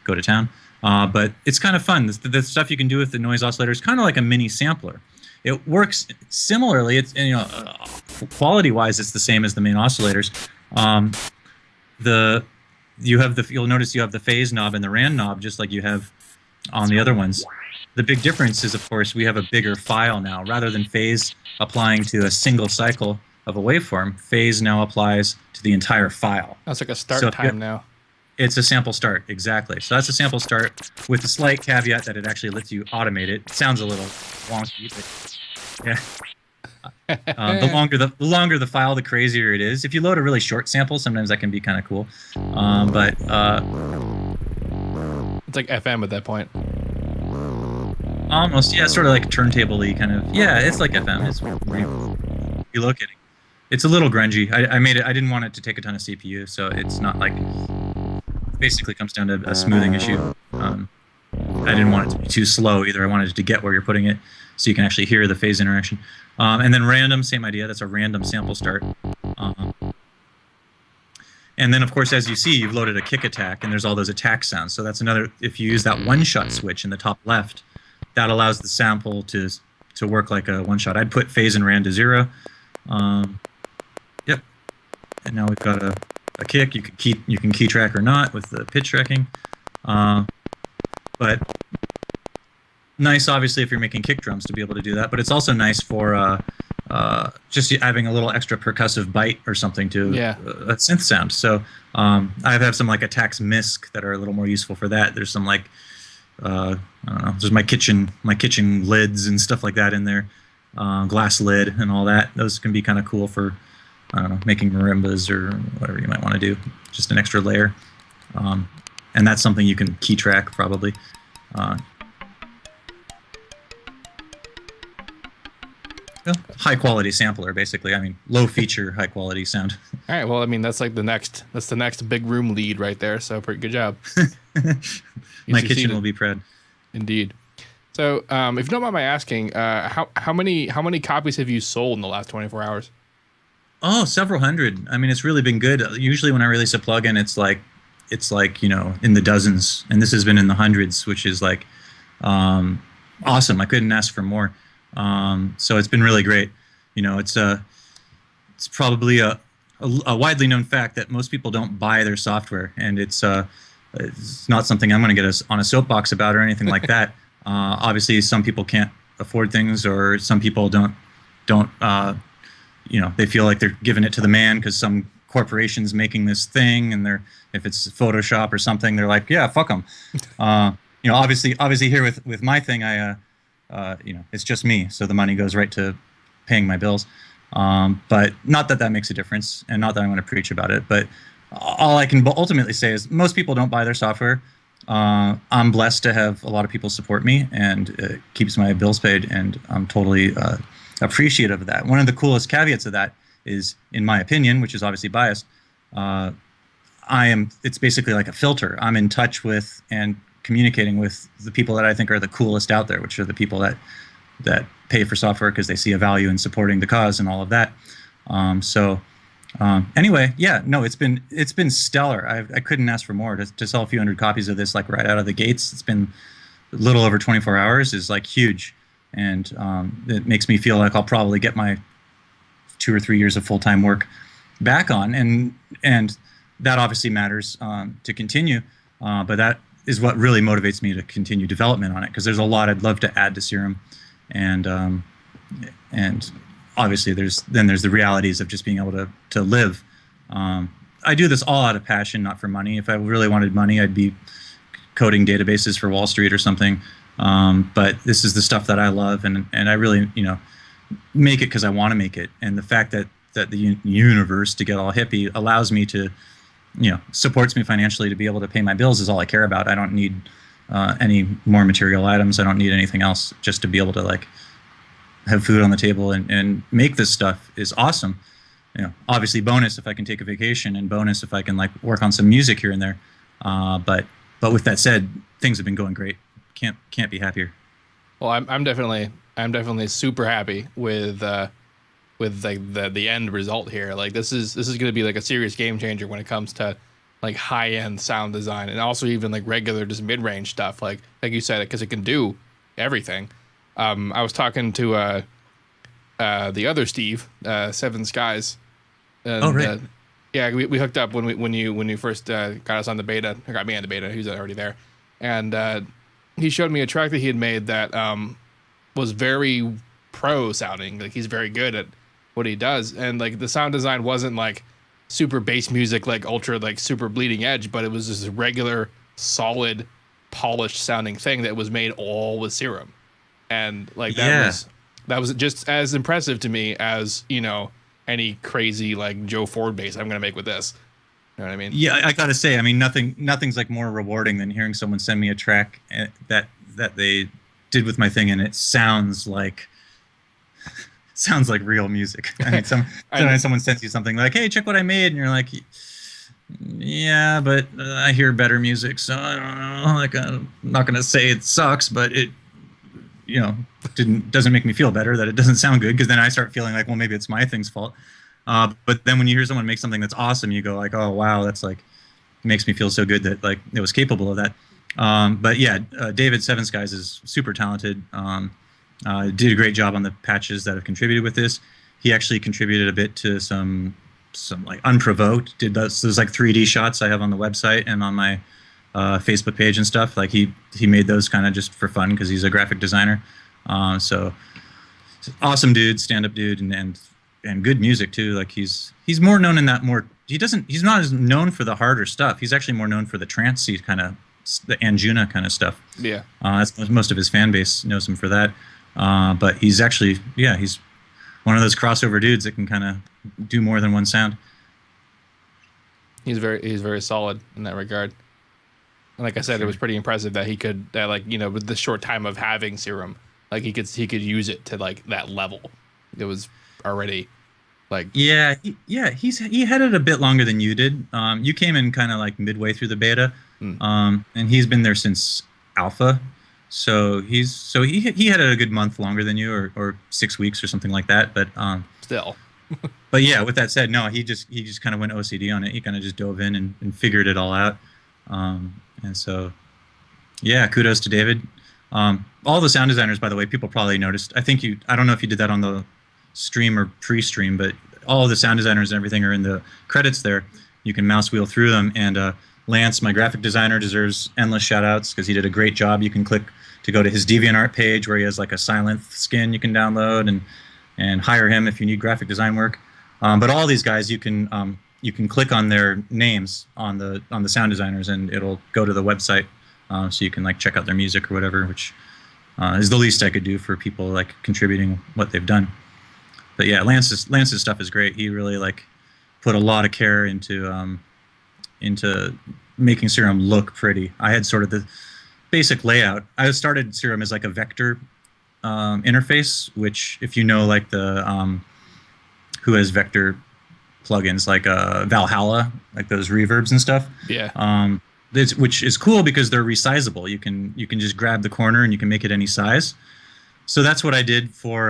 Go to town. But it's kind of fun. The stuff you can do with the noise oscillator is kind of like a mini sampler. It works similarly. It's quality-wise, it's the same as the main oscillators. You'll notice you have the phase knob and the RAN knob, just like you have on the other ones. The big difference is, of course, we have a bigger file now. Rather than phase applying to a single cycle of a waveform, phase now applies to the entire file. That's like a start time now. It's a sample start, exactly. So that's a sample start with the slight caveat that it actually lets you automate it. It sounds a little wonky, but yeah. The longer the file, the crazier it is. If you load a really short sample, sometimes that can be kind of cool. But it's like FM at that point. Almost, yeah, sort of like turntable-y kind of. Yeah, it's like FM. It's relocating. It's a little grungy. I made it. I didn't want it to take a ton of CPU, so it's not like. Basically, comes down to a smoothing issue. I didn't want it to be too slow either. I wanted it to get where you're putting it, so you can actually hear the phase interaction. And then random, same idea. That's a random sample start. And then, of course, as you see, you've loaded a kick attack, and there's all those attack sounds. So that's another. If you use that one-shot switch in the top left, that allows the sample to work like a one-shot. I'd put phase and RAN to 0. Yep. And now we've got a kick. You can key track or not with the pitch tracking. But nice, obviously, if you're making kick drums to be able to do that. But it's also nice for just having a little extra percussive bite or something to Yeah. a synth sound. So I have some like attacks misc that are a little more useful for that. There's some like I don't know. There's my kitchen lids and stuff like that in there, glass lid and all that. Those can be kind of cool for I don't know, making marimbas or whatever you might want to do. Just an extra layer, and that's something you can key track probably. High quality sampler, basically. I mean, low feature, high quality sound. All right. Well, I mean, that's the next big room lead right there. So pretty good job. My kitchen will be proud. Indeed. So, if you don't mind my asking, how many copies have you sold in the last 24 hours? Oh, several hundred. I mean, it's really been good. Usually, when I release a plugin, it's like in the dozens, and this has been in the hundreds, which is like awesome. I couldn't ask for more. So it's been really great. It's probably a widely known fact that most people don't buy their software, and it's not something I'm going to get on a soapbox about or anything like that. Obviously, some people can't afford things, or some people don't. They feel like they're giving it to the man because some corporation's making this thing, and if it's Photoshop or something, they're like, yeah, fuck them. Obviously here with my thing, it's just me, so the money goes right to paying my bills. But not that makes a difference, and not that I'm going to preach about it. But all I can ultimately say is most people don't buy their software. I'm blessed to have a lot of people support me, and it keeps my bills paid, and I'm totally appreciative of that. One of the coolest caveats of that is, in my opinion, which is obviously biased, it's basically like a filter. I'm in touch with and communicating with the people that I think are the coolest out there, which are the people that pay for software because they see a value in supporting the cause and all of that. Anyway, yeah, no, it's been stellar. I couldn't ask for more. To sell a few hundred copies of this like right out of the gates, it's been a little over 24 hours is like huge, and it makes me feel like I'll probably get my 2 or 3 years of full-time work back on, and that obviously matters to continue. But that is what really motivates me to continue development on it, because there's a lot I'd love to add to Serum, and obviously there's the realities of just being able to live. I do this all out of passion, not for money. If I really wanted money, I'd be coding databases for Wall Street or something. But this is the stuff that I love, and I really make it because I want to make it. And the fact that the universe, to get all hippie, allows me to supports me financially to be able to pay my bills is all I care about. I don't need any more material items. I don't need anything else. Just to be able to like have food on the table and make this stuff is awesome. Obviously bonus if I can take a vacation, and bonus if I can like work on some music here and there. But with that said, things have been going great. Can't be happier. Well, I'm definitely super happy with like the end result here. Like this is going to be like a serious game changer when it comes to like high end sound design, and also even like regular just mid range stuff. Like you said, because it can do everything. I was talking to the other Steve, Seven Skies. And, oh right. Yeah, we hooked up when you first got us on the beta, or got me on the beta. He was already there, and he showed me a track that he had made that was very pro sounding. Like he's very good at what he does, and like the sound design wasn't like super bass music, like ultra like super bleeding edge, but it was just a regular solid polished sounding thing that was made all with Serum, and like that was just as impressive to me as any crazy like Joe Ford bass I'm gonna make with this. You know what I mean? Yeah, I gotta say, I mean, nothing's like more rewarding than hearing someone send me a track that they did with my thing, and it sounds like real music. I mean, sometimes someone sends you something like, "Hey, check what I made," and you're like, "Yeah, but I hear better music, so I don't know." Like, I'm not gonna say it sucks, but it, doesn't make me feel better that it doesn't sound good, because then I start feeling like, well, maybe it's my thing's fault. But then when you hear someone make something that's awesome, you go like, "Oh wow, that's like makes me feel so good that like it was capable of that." But yeah, David Seven Skies is super talented. Did a great job on the patches that have contributed with this. He actually contributed a bit to some like unprovoked. Did those like 3D shots I have on the website and on my Facebook page and stuff. Like he made those kind of just for fun because he's a graphic designer. So Awesome dude, stand up dude, and good music too. Like he's more known in that more. He's not as known for the harder stuff. He's actually more known for the trancey kind of the Anjuna kind of stuff. Yeah. That's most of his fan base knows him for that. But he's actually he's one of those crossover dudes that can kind of do more than one sound. He's very solid in that regard. And like I said, it was pretty impressive that he could with the short time of having Serum, like he could use it to like that level. It was already like he had it a bit longer than you did. You came in kind of like midway through the beta, and he's been there since alpha. So he had it a good month longer than you, or 6 weeks or something like that. But still. But yeah, with that said, no, he just kind of went OCD on it. He kind of just dove in and figured it all out. And so, yeah, kudos to David. All the sound designers, by the way, people probably noticed. I don't know if you did that on the stream or pre-stream, but all of the sound designers and everything are in the credits there. You can mouse wheel through them. And Lance, my graphic designer, deserves endless shout outs because he did a great job. You can click to go to his DeviantArt page where he has like a Synth skin you can download and hire him if you need graphic design work. But all these guys, you can click on their names on the sound designers, and it'll go to the website, so you can like check out their music or whatever, which is the least I could do for people like contributing what they've done. But yeah, Lance's stuff is great. He really like put a lot of care into making Serum look pretty. I had sort of the basic layout. I started Serum as like a vector interface, which if you know like the who has vector plugins like Valhalla, like those reverbs and stuff. Yeah. Which is cool because they're resizable. You can just grab the corner and you can make it any size. So that's what I did for.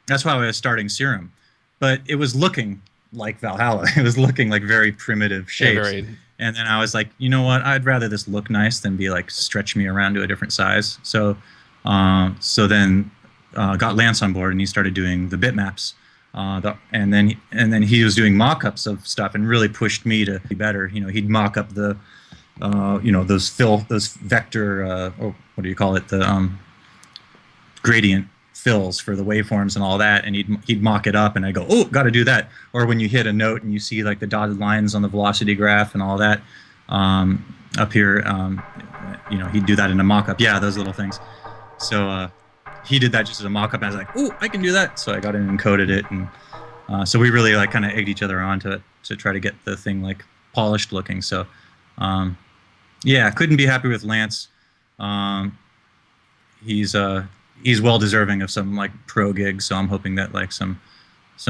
That's why I was starting Serum, but it was looking like Valhalla. It was looking like very primitive shapes. Yeah, and then I was like, you know what? I'd rather this look nice than be like stretch me around to a different size. So then got Lance on board and he started doing the bitmaps. And then he was doing mock-ups of stuff and really pushed me to be better. He'd mock up the those vector or what do you call it, the gradient fills for the waveforms and all that, and he'd mock it up and I'd go, oh, got to do that. Or when you hit a note and you see like the dotted lines on the velocity graph and all that up here, he'd do that in a mock-up. Yeah, those little things. So he did that just as a mock-up, and I was like, oh, I can do that. So I got in and coded it, and so we really like kind of egged each other on to try to get the thing like polished looking. So yeah, couldn't be happy with Lance. He's well deserving of some like pro gigs, so I'm hoping that like some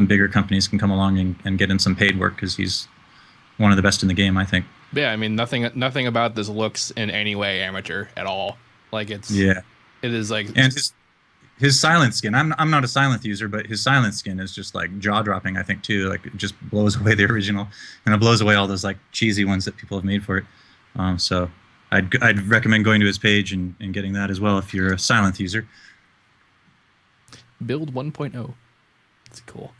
bigger companies can come along and get him some paid work because he's one of the best in the game, I think. Yeah, I mean nothing about this looks in any way amateur at all. Like it is like, and his silent skin. I'm not a Synth user, but his silent skin is just like jaw dropping. I think too. Like it just blows away the original, and it blows away all those like cheesy ones that people have made for it. So I'd recommend going to his page and getting that as well if you're a Synth user. Build 1.0. It's cool.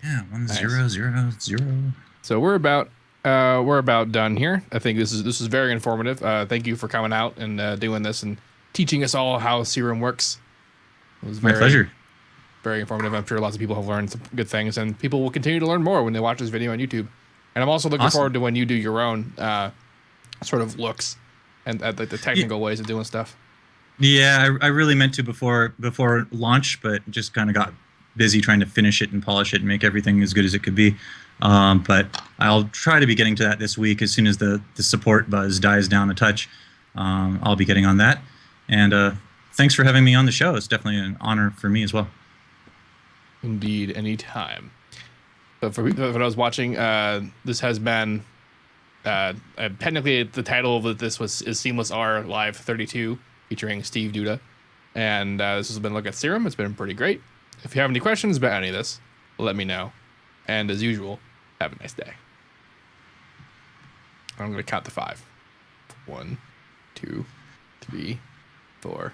Yeah, 1.0.0.0. So we're about done here. I think this is very informative. Thank you for coming out and doing this and teaching us all how Serum works. It was my pleasure. Very informative. I'm sure lots of people have learned some good things, and people will continue to learn more when they watch this video on YouTube. And I'm also looking forward to when you do your own sort of looks and the technical ways of doing stuff. Yeah, I really meant to before launch, but just kind of got busy trying to finish it and polish it and make everything as good as it could be. But I'll try to be getting to that this week as soon as the support buzz dies down a touch. I'll be getting on that. And thanks for having me on the show. It's definitely an honor for me as well. Indeed, anytime. But for those watching, this has been technically the title of this is SeamlessR Live 32 featuring Steve Duda, and this has been a look at Serum. It's been pretty great. If you have any questions about any of this, let me know. And as usual, have a nice day. I'm going to count to 5. 1, 2, 3, 4.